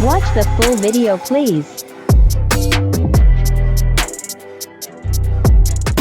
Watch the full video please.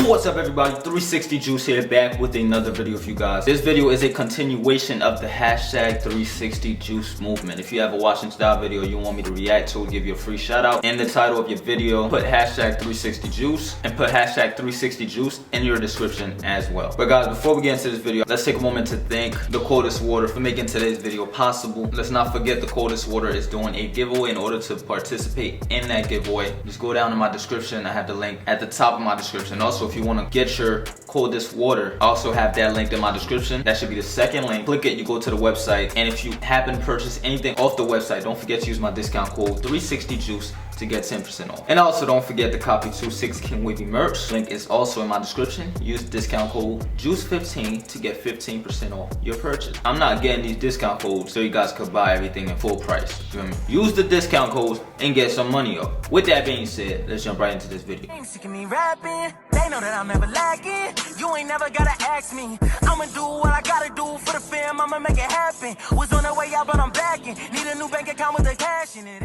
What's up everybody, 360 Juice here, back with another video for you guys. This video is a continuation of the hashtag 360 Juice movement. If you have a watching style video you want me to react to, give you a free shout out. In the title of your video, put hashtag 360 Juice and put hashtag 360 Juice in your description as well. But guys, before we get into this video, let's take a moment to thank the Coldest Water for making today's video possible. Let's not forget the Coldest Water is doing a giveaway. In order to participate in that giveaway, just go down in my description. I have the link at the top of my description. Also, if you want to get your Coldest Water, I also have that linked in my description. That should be the second link. Click it, you go to the website, and if you happen to purchase anything off the website, don't forget to use my discount code 360Juice to get 10% off. And also don't forget the Copy 26 King Wavy merch. Link is also in my description. Use discount code JUICE15 to get 15% off your purchase. I'm not getting these discount codes so you guys could buy everything in full price. You feel me? Use the discount codes and get some money up. With that being said, let's jump right into this video. They know that I'm never lacking. You ain't never gotta ask me. I'ma do what I gotta do for the fam. I'ma make it happen. Was on the way out, but I'm backing. Need a new bank account with the cash in it.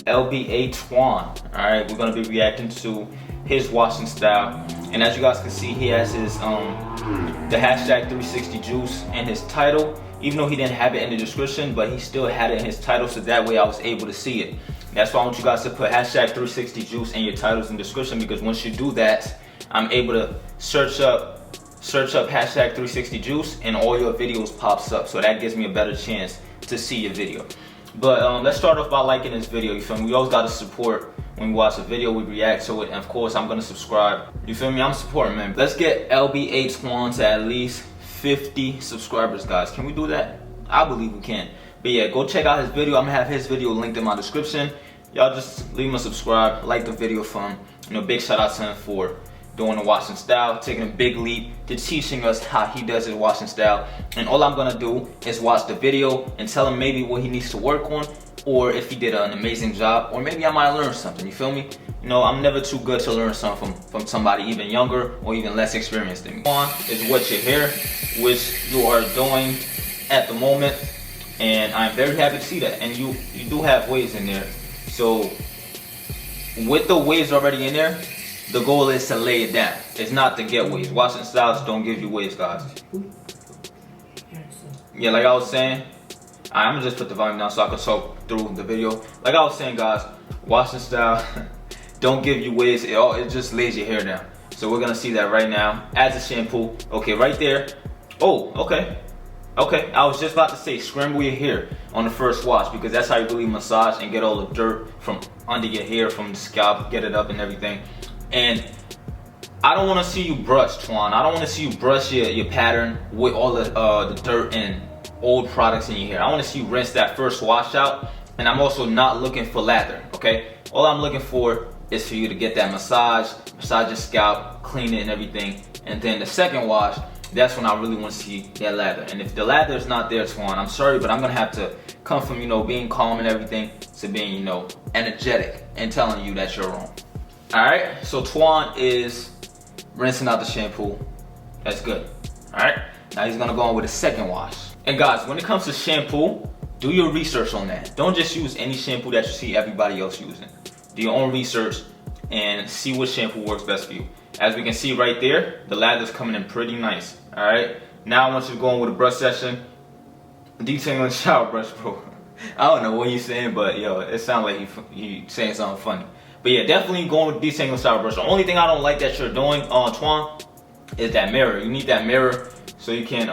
LBA Twan. Alright, we're gonna be reacting to his washing style. And as you guys can see, he has his the hashtag 360 Juice in his title. Even though he didn't have it in the description, but he still had it in his title, so that way I was able to see it. That's why I want you guys to put hashtag 360 Juice in your titles and description, because once you do that, I'm able to search up hashtag 360 Juice and all your videos pops up. So that gives me a better chance to see your video. But let's start off by liking this video. You feel me? We always gotta support when we watch a video, we react to it, and of course I'm gonna subscribe. You feel me? I'm supporting, man. Let's get LBA Twan to at least 50 subscribers, guys. Can we do that? I believe we can. But yeah, go check out his video. I'm gonna have his video linked in my description. Y'all just leave him a subscribe, like the video for him. You know, big shout out to him for doing the washing style, taking a big leap to teaching us how he does his washing style. And all I'm gonna do is watch the video and tell him maybe what he needs to work on, or if he did an amazing job, or maybe I might learn something. You feel me? You know, I'm never too good to learn something from somebody even younger or even less experienced than me. One is what you hear, which you are doing at the moment, and I'm very happy to see that. And you do have waves in there. So with the waves already in there, the goal is to lay it down. It's not to get waves. Washing styles don't give you waves, guys. Yeah, like I was saying, I'm gonna just put the volume down so I can talk through the video. Like I was saying, guys, washing style don't give you waves. It just lays your hair down. So we're gonna see that right now. As a shampoo, okay, right there. Oh, okay. Okay, I was just about to say scramble your hair on the first wash, because that's how you really massage and get all the dirt from under your hair, from the scalp, get it up and everything. And I don't want to see you brush, Twan. I don't want to see you brush your pattern with all the dirt and old products in your hair. I want to see you rinse that first wash out. And I'm also not looking for lather, okay? All I'm looking for is for you to get that massage your scalp, clean it and everything. And then the second wash, that's when I really want to see that lather. And if the lather is not there, Twan, I'm sorry, but I'm gonna have to come from, you know, being calm and everything to being, you know, energetic and telling you that you're wrong. All right, so Twan is rinsing out the shampoo. That's good. All right, now he's gonna go on with a second wash. And guys, when it comes to shampoo, do your research on that. Don't just use any shampoo that you see everybody else using. Do your own research and see what shampoo works best for you. As we can see right there, the lather's coming in pretty nice. All right, now I want you to go on with a brush session. Detangling shower brush, bro. I don't know what you're saying, but yo, it sounds like you saying something funny. But yeah, definitely going with detangling shower brush. The only thing I don't like that you're doing on Twan is that mirror. You need that mirror so you can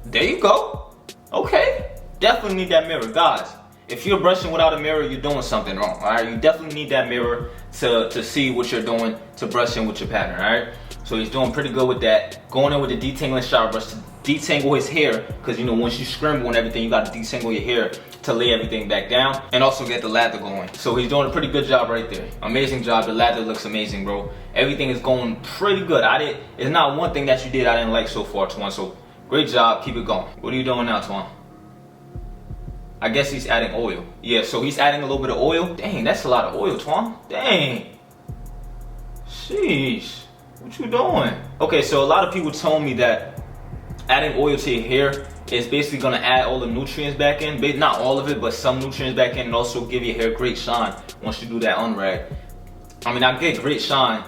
there you go. Okay, definitely need that mirror, guys. If you're brushing without a mirror, you're doing something wrong. All right, you definitely need that mirror to see what you're doing, to brush in with your pattern. All right, so he's doing pretty good with that. Going in with the detangling shower brush to detangle his hair, because you know once you scramble and everything, you got to detangle your hair to lay everything back down and also get the lather going. So he's doing a pretty good job right there. Amazing job. The lather looks amazing, bro. Everything is going pretty good. It's not one thing that you did I didn't like so far, Twan. So great job. Keep it going. What are you doing now, Twan? I guess he's adding oil. Yeah, so he's adding a little bit of oil. Dang, that's a lot of oil, Twan. Dang. Sheesh. What you doing? Okay, so a lot of people told me that adding oil to your hair is basically gonna add all the nutrients back in, not all of it, but some nutrients back in, and also give your hair great shine once you do that unrag. I mean, I get great shine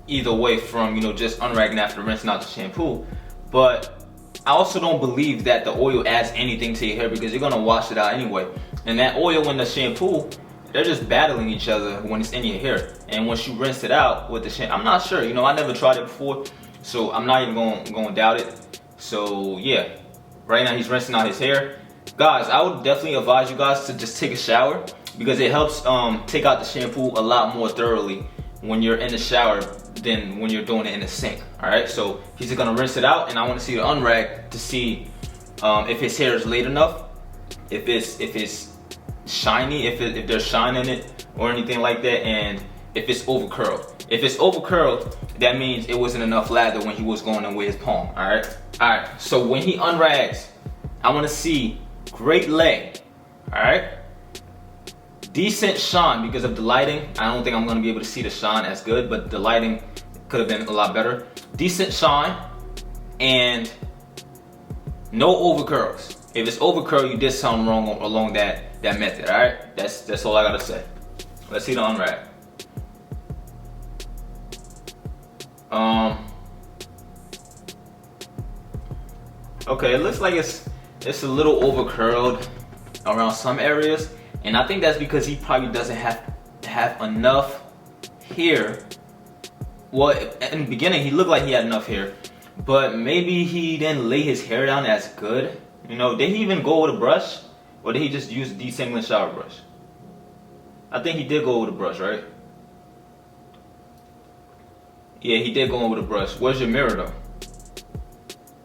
either way from, you know, just unragging after rinsing out the shampoo, but I also don't believe that the oil adds anything to your hair because you're gonna wash it out anyway. And that oil and the shampoo, they're just battling each other when it's in your hair. And once you rinse it out with the shampoo, I'm not sure, you know, I never tried it before, so I'm not even gonna doubt it. So yeah, right now he's rinsing out his hair. Guys, I would definitely advise you guys to just take a shower because it helps take out the shampoo a lot more thoroughly when you're in the shower than when you're doing it in the sink. All right, so he's just gonna rinse it out, and I want to see the unrag to see if his hair is laid enough, if it's shiny, if there's shine in it or anything like that, and if it's over curled. If it's over curled, that means it wasn't enough lather when he was going in with his palm. All right. So when he unrags, I want to see great lay. All right. Decent shine because of the lighting. I don't think I'm gonna be able to see the shine as good, but the lighting could have been a lot better. Decent shine and no over curls. If it's over curl, you did something wrong along that method. All right. That's all I gotta say. Let's see the unrag. Okay, it looks like it's a little over curled around some areas, and I think that's because he probably doesn't have enough hair. Well, in the beginning he looked like he had enough hair, but maybe he didn't lay his hair down as good. You know, did he even go with a brush, or did he just use the detangling shower brush? I think he did go with a brush, right? Yeah, he did go in with a brush. Where's your mirror though?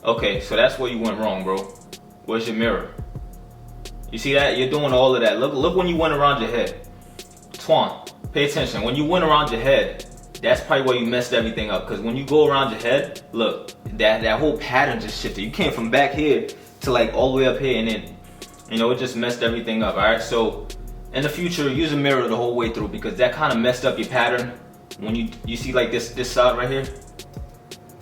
Okay, so that's where you went wrong, bro. Where's your mirror? You see that? You're doing all of that. Look when you went around your head. Twan, pay attention. When you went around your head, that's probably where you messed everything up. Because when you go around your head, look, that whole pattern just shifted. You came from back here to like all the way up here, and then, you know, it just messed everything up. All right, so in the future, use a mirror the whole way through because that kind of messed up your pattern. When you see like this side right here,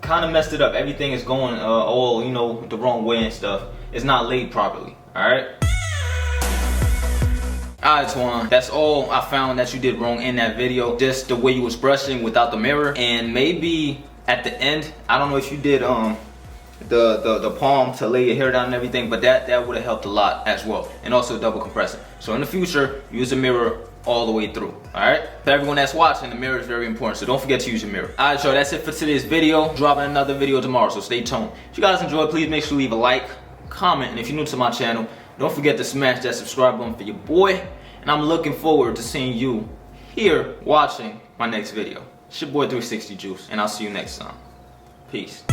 kind of messed it up. Everything is going all, you know, the wrong way and stuff. It's not laid properly. All right. Alright, Twan, that's all I found that you did wrong in that video. Just the way you was brushing without the mirror, and maybe at the end, I don't know if you did the palm to lay your hair down and everything, but that would have helped a lot as well, and also double compressing. So in the future, use a mirror all the way through. Alright, for everyone that's watching, the mirror is very important, so don't forget to use your mirror. Alright, y'all, that's it for today's video. Dropping another video tomorrow, so stay tuned. If you guys enjoyed, please make sure to leave a like, comment, and if you're new to my channel, don't forget to smash that subscribe button for your boy. And I'm looking forward to seeing you here watching my next video. It's your boy 360 Juice, and I'll see you next time. Peace.